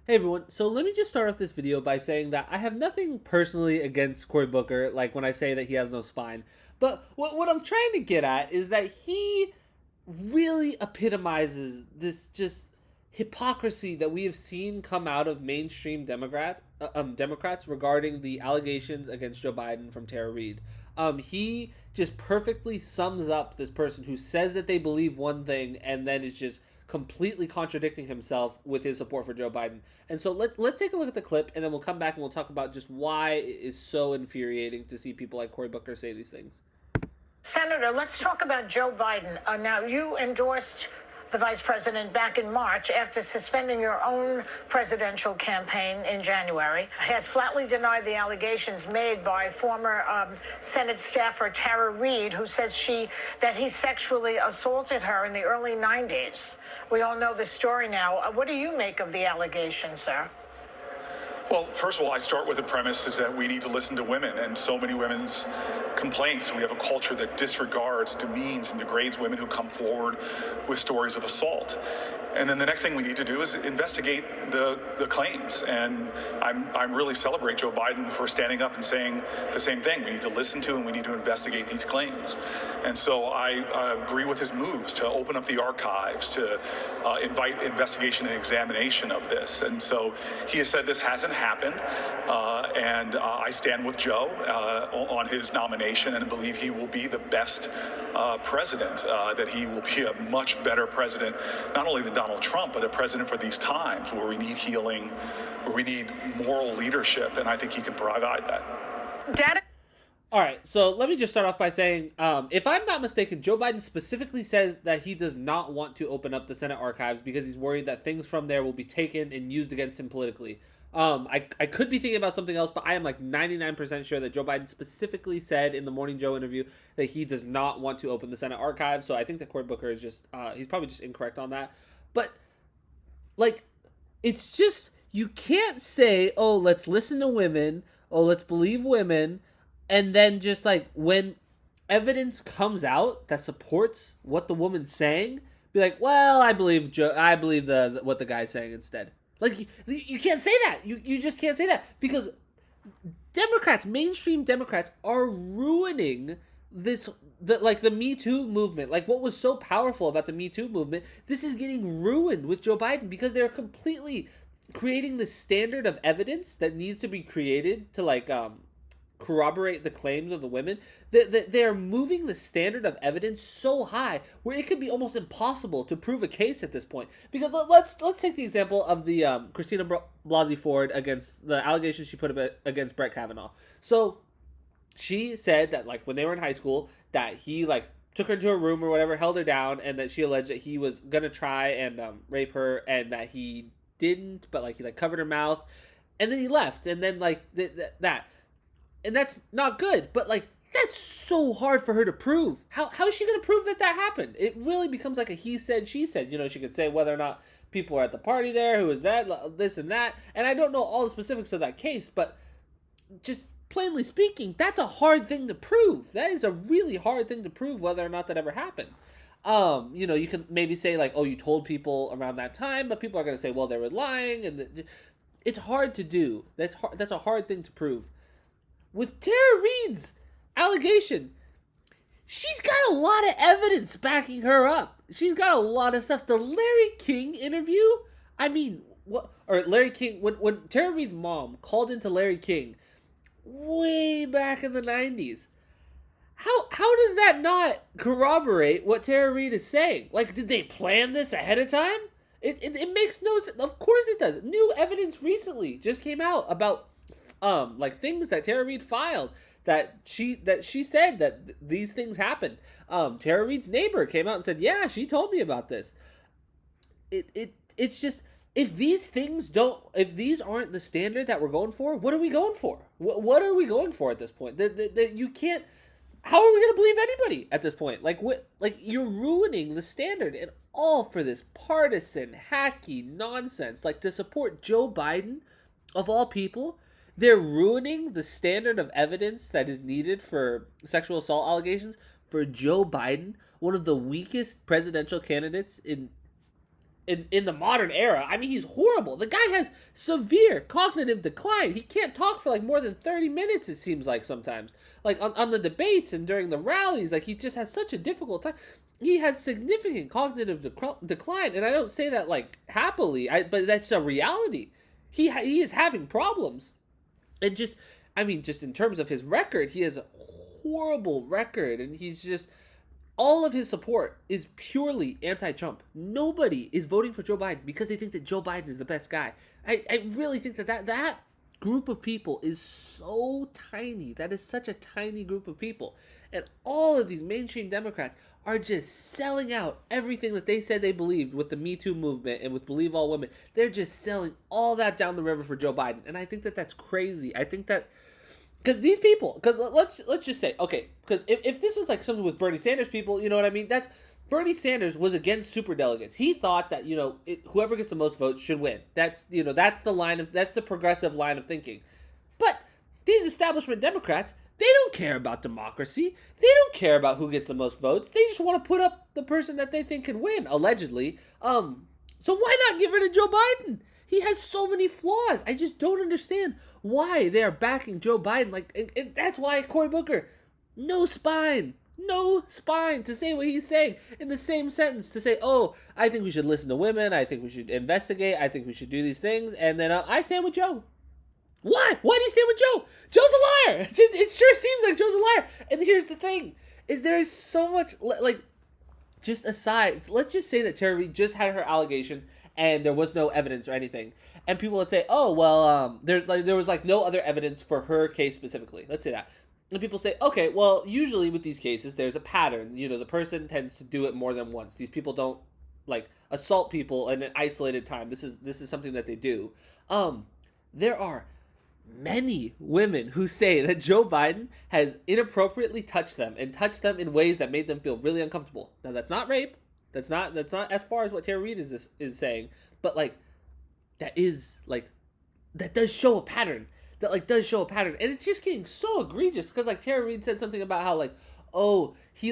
Hey everyone, so let me just start off this video by saying that I have nothing personally against Cory Booker, like when I say that he has no spine. But what I'm trying to get at is that he really epitomizes this just hypocrisy that we have seen come out of mainstream Democrats regarding the allegations against Joe Biden from Tara Reade. He just perfectly sums up this person who says that they believe one thing and then is just completely contradicting himself with his support for Joe Biden. And so let's take a look at the clip, and then we'll come back and we'll talk about just why it is so infuriating to see people like Cory Booker say these things. Senator, let's talk about Joe Biden. Now, you endorsed the vice president back in March after suspending your own presidential campaign in January. Has flatly denied the allegations made by former Senate staffer Tara Reade, who says that he sexually assaulted her in the early 90s. We all know the story now. What do you make of the allegations, sir? Well, first of all, I start with the premise is that we need to listen to women and so many women's complaints. We have a culture that disregards, demeans, and degrades women who come forward with stories of assault. And then the next thing we need to do is investigate the claims. And I really celebrate Joe Biden for standing up and saying the same thing. We need to listen to and we need to investigate these claims. And so I agree with his moves to open up the archives, to invite investigation and examination of this. And so he has said this hasn't happened. And I stand with Joe on his nomination and believe he will be the best president, that he will be a much better president, not only than Donald Trump, but a president for these times where we need healing, where we need moral leadership, and I think he can provide that. Data. All right, so let me just start off by saying, if I'm not mistaken, Joe Biden specifically says that he does not want to open up the Senate archives because he's worried that things from there will be taken and used against him politically. I could be thinking about something else, but I am like 99% sure that Joe Biden specifically said in the Morning Joe interview that he does not want to open the Senate archives. So I think that Cory Booker is just, he's probably just incorrect on that. But, like, it's just, you can't say, oh, let's listen to women, oh, let's believe women, and then just, like, when evidence comes out that supports what the woman's saying, be like, well, I believe what the guy's saying instead. Like, you can't say that. You just can't say that because Democrats, mainstream Democrats, are ruining the Me Too movement. Like, what was so powerful about the Me Too movement, this is getting ruined with Joe Biden because they're completely creating the standard of evidence that needs to be created to, like, corroborate the claims of the women. They're moving the standard of evidence so high where it could be almost impossible to prove a case at this point. Because let's take the example of the Christina Blasey Ford against the allegations she put against Brett Kavanaugh. So she said that, like, when they were in high school, that he, like, took her into a room or whatever, held her down, and that she alleged that he was gonna try and rape her, and that he didn't, but, like, he, like, covered her mouth, and then he left, and then, like, that. And that's not good, but, like, that's so hard for her to prove. How is she going to prove that happened? It really becomes like a he said, she said. You know, she could say whether or not people were at the party there, who was that, this and that. And I don't know all the specifics of that case, but just plainly speaking, that's a hard thing to prove. That is a really hard thing to prove whether or not that ever happened. You know, you can maybe say, like, oh, you told people around that time, but people are going to say, well, they were lying. And it's hard to do. That's a hard thing to prove. With Tara Reade's allegation, she's got a lot of evidence backing her up. She's got a lot of stuff. The Larry King interview, I mean, what? Or Larry King, when Tara Reade's mom called into Larry King way back in the 90s, how does that not corroborate what Tara Reade is saying? Like, did they plan this ahead of time? It makes no sense. Of course it does. New evidence recently just came out about like things that Tara Reade filed that she said that these things happened. Tara Reade's neighbor came out and said, yeah, she told me about this. It's just, if these aren't the standard that we're going for, what are we going for? What are we going for at this point? You can't. How are we going to believe anybody at this point? Like, you're ruining the standard, and all for this partisan, hacky nonsense. Like, to support Joe Biden, of all people, they're ruining the standard of evidence that is needed for sexual assault allegations for Joe Biden, one of the weakest presidential candidates in in the modern era. I mean, he's horrible. The guy has severe cognitive decline. He can't talk for like more than 30 minutes, it seems like sometimes. Like on the debates and during the rallies, like he just has such a difficult time. He has significant cognitive decline, and I don't say that like happily, but that's a reality. He is having problems. And just, I mean, just in terms of his record, he has a horrible record, and he's just, all of his support is purely anti-Trump. Nobody is voting for Joe Biden because they think that Joe Biden is the best guy. I really think that group of people is so tiny. That is such a tiny group of people. And all of these mainstream Democrats are just selling out everything that they said they believed with the Me Too movement and with Believe All Women. They're just selling all that down the river for Joe Biden. And I think that that's crazy. I think that, because these people, because let's just say, okay, because if this was like something with Bernie Sanders people, you know what I mean? That's, Bernie Sanders was against superdelegates. He thought that, whoever gets the most votes should win. That's, that's the progressive line of thinking. But these establishment Democrats, they don't care about democracy. They don't care about who gets the most votes. They just want to put up the person that they think can win, allegedly. So why not get rid of Joe Biden? He has so many flaws. I just don't understand why they are backing Joe Biden. Like, and that's why Cory Booker, no spine to say what he's saying in the same sentence, to say, oh, I think we should listen to women. I think we should investigate. I think we should do these things. And then I stand with Joe. Why? Why do you stand with Joe? Joe's a liar. It sure seems like Joe's a liar. And here's the thing, is there is so much, like, just aside, let's just say that Tara Reade just had her allegation and there was no evidence or anything. And people would say, oh, well, there was like no other evidence for her case specifically. Let's say that. And people say, okay, well, usually with these cases, there's a pattern. The person tends to do it more than once. These people don't, like, assault people in an isolated time. This is something that they do. There are many women who say that Joe Biden has inappropriately touched them and touched them in ways that made them feel really uncomfortable. Now, that's not rape. That's not as far as what Tara Reade is saying. But, like, that does show a pattern. And it's just getting so egregious because, like, Tara Reade said something about how, like, oh, he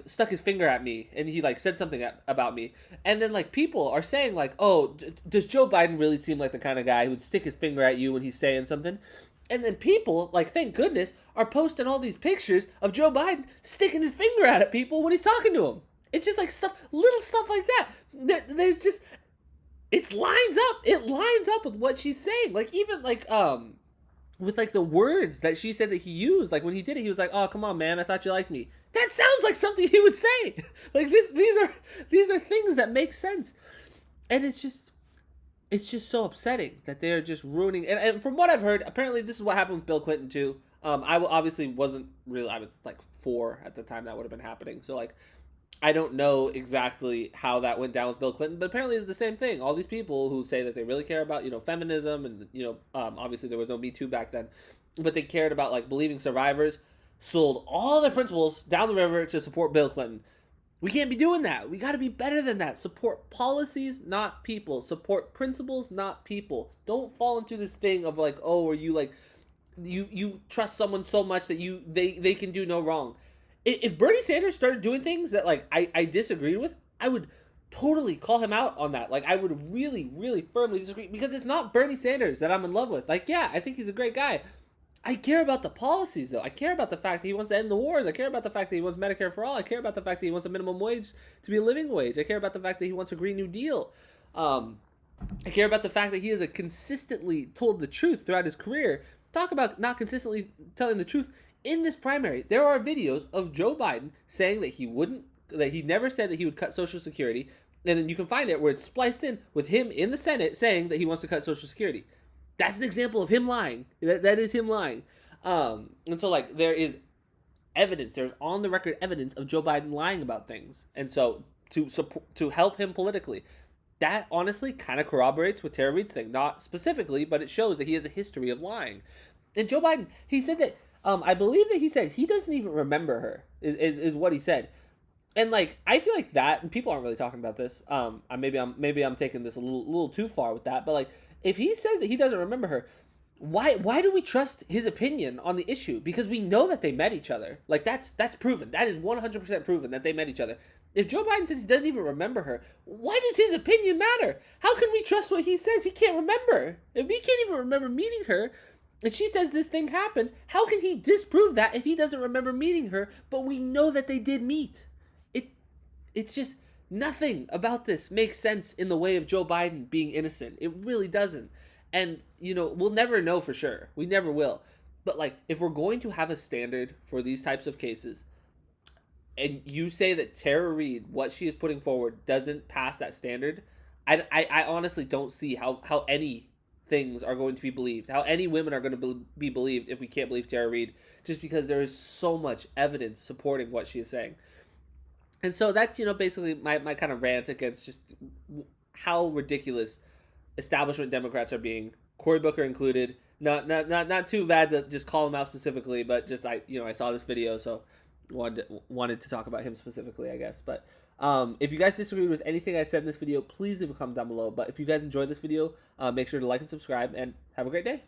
stuck his finger at me and he, like, said something about me. And then, like, people are saying, like, oh, does Joe Biden really seem like the kind of guy who would stick his finger at you when he's saying something? And then people, like, thank goodness, are posting all these pictures of Joe Biden sticking his finger at people when he's talking to them. It's just, like, little stuff like that. There's just, it lines up with what she's saying. Like, even, like, with, like, the words that she said that he used, like, when he did it, he was like, oh, come on, man, I thought you liked me. That sounds like something he would say. Like, these are things that make sense. And it's just so upsetting that they're just ruining, and from what I've heard, apparently this is what happened with Bill Clinton, too. I obviously wasn't really, I was, like, 4 at the time that would have been happening, so, like, I don't know exactly how that went down with Bill Clinton, but apparently it's the same thing. All these people who say that they really care about, feminism, and, obviously there was no Me Too back then, but they cared about, like, believing survivors, sold all their principles down the river to support Bill Clinton. We can't be doing that. We got to be better than that. Support policies, not people. Support principles, not people. Don't fall into this thing of, like, oh, are you, like, you trust someone so much that they can do no wrong. If Bernie Sanders started doing things that, like, I disagreed with, I would totally call him out on that. Like, I would really, really firmly disagree, because it's not Bernie Sanders that I'm in love with. Like, yeah, I think he's a great guy. I care about the policies, though. I care about the fact that he wants to end the wars. I care about the fact that he wants Medicare for all. I care about the fact that he wants a minimum wage to be a living wage. I care about the fact that he wants a Green New Deal. I care about the fact that he has consistently told the truth throughout his career. Talk about not consistently telling the truth. In this primary, there are videos of Joe Biden saying that he never said that he would cut Social Security, and then you can find it where it's spliced in with him in the Senate saying that he wants to cut Social Security. That's an example of him lying. That is him lying. And so, like, there is evidence, there's on the record evidence of Joe Biden lying about things. And so to help him politically, that honestly kind of corroborates with Tara Reade's thing. Not specifically, but it shows that he has a history of lying. And Joe Biden, he said that, I believe that he said he doesn't even remember her, is what he said. And, like, I feel like that, and people aren't really talking about this. Maybe I'm taking this a little too far with that, but, like, if he says that he doesn't remember her, why do we trust his opinion on the issue? Because we know that they met each other. Like, that's proven. That is 100% proven that they met each other. If Joe Biden says he doesn't even remember her, why does his opinion matter? How can we trust what he says? He can't remember. If he can't even remember meeting her, and she says this thing happened, how can he disprove that if he doesn't remember meeting her, but we know that they did meet? It's just nothing about this makes sense in the way of Joe Biden being innocent. It really doesn't. And, we'll never know for sure. We never will. But, like, if we're going to have a standard for these types of cases, and you say that Tara Reid, what she is putting forward, doesn't pass that standard, I honestly don't see how any things are going to be believed, how any women are going to be believed if we can't believe Tara Reid, just because there is so much evidence supporting what she is saying. And so that's, basically my kind of rant against just how ridiculous establishment Democrats are being, Cory Booker included. Not too bad to just call him out specifically, but just I saw this video, so wanted to talk about him specifically, I guess. But if you guys disagreed with anything I said in this video, please leave a comment down below. But if you guys enjoyed this video, make sure to like and subscribe, and have a great day.